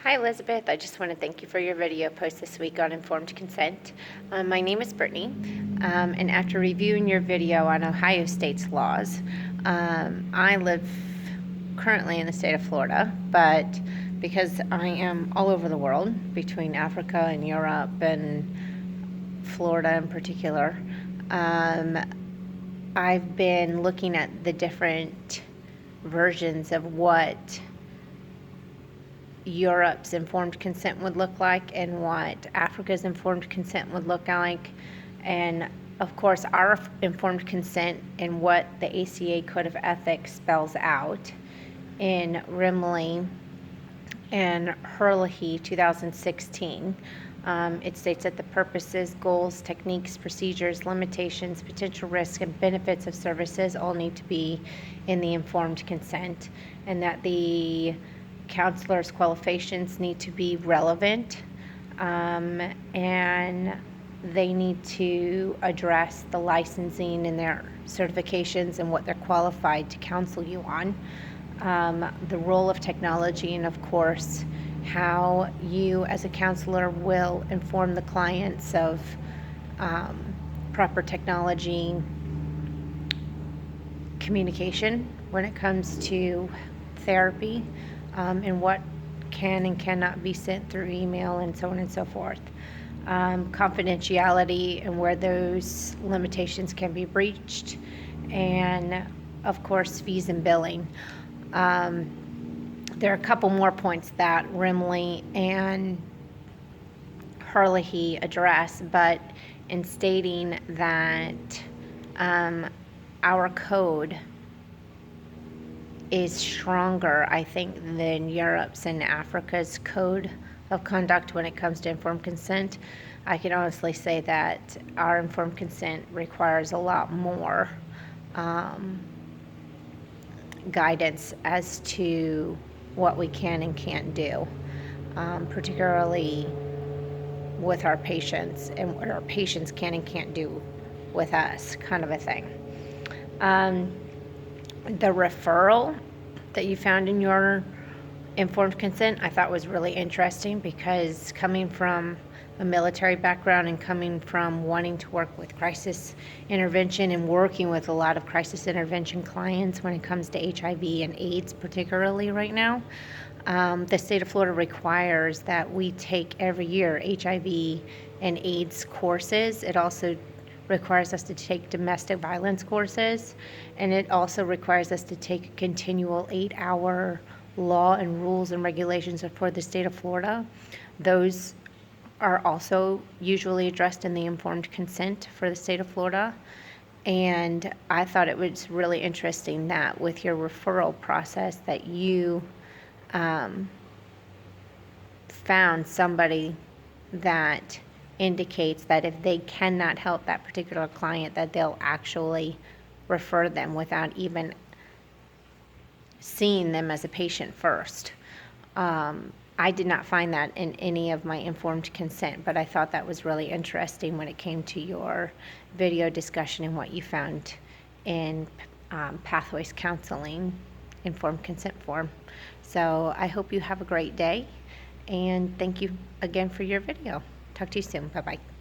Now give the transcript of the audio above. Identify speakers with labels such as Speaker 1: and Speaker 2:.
Speaker 1: Hi Elizabeth, I just want to thank you for your video post this week on informed consent. My name is Brittany, and after reviewing your video on Ohio State's laws, I live currently in the state of Florida, but because I am all over the world, between Africa and Europe and Florida in particular, I've been looking at the different versions of what Europe's informed consent would look like and what Africa's informed consent would look like. And of course, our informed consent and what the ACA Code of Ethics spells out in Rimley and Herlihy 2016. It states that the purposes, goals, techniques, procedures, limitations, potential risks, and benefits of services all need to be in the informed consent, and that the counselor's qualifications need to be relevant, and they need to address the licensing and their certifications and what they're qualified to counsel you on. The role of technology, and of course how you as a counselor will inform the clients of proper technology communication when it comes to therapy, and what can and cannot be sent through email and so on and so forth. Confidentiality and where those limitations can be breached, and of course fees and billing. There are a couple more points that Rimley and Herlihy address, but in stating that our code is stronger, I think, than Europe's and Africa's code of conduct when it comes to informed consent, I can honestly say that our informed consent requires a lot more guidance as to what we can and can't do, particularly with our patients and what our patients can and can't do with us, kind of a thing. The referral that you found in your informed consent I thought was really interesting, because coming from a military background and coming from wanting to work with crisis intervention and working with a lot of crisis intervention clients when it comes to HIV and AIDS particularly right now, the state of Florida requires that we take every year HIV and AIDS courses. It also requires us to take domestic violence courses, and it also requires us to take a continual 8-hour law and rules and regulations for the state of Florida. Those are also usually addressed in the informed consent for the state of Florida. And I thought it was really interesting that with your referral process that you found somebody that indicates that if they cannot help that particular client, that they'll actually refer them without even seeing them as a patient first. I did not find that in any of my informed consent, but I thought that was really interesting when it came to your video discussion and what you found in Pathways Counseling informed consent form. So I hope you have a great day, and thank you again for your video. Talk to you soon. Bye-bye.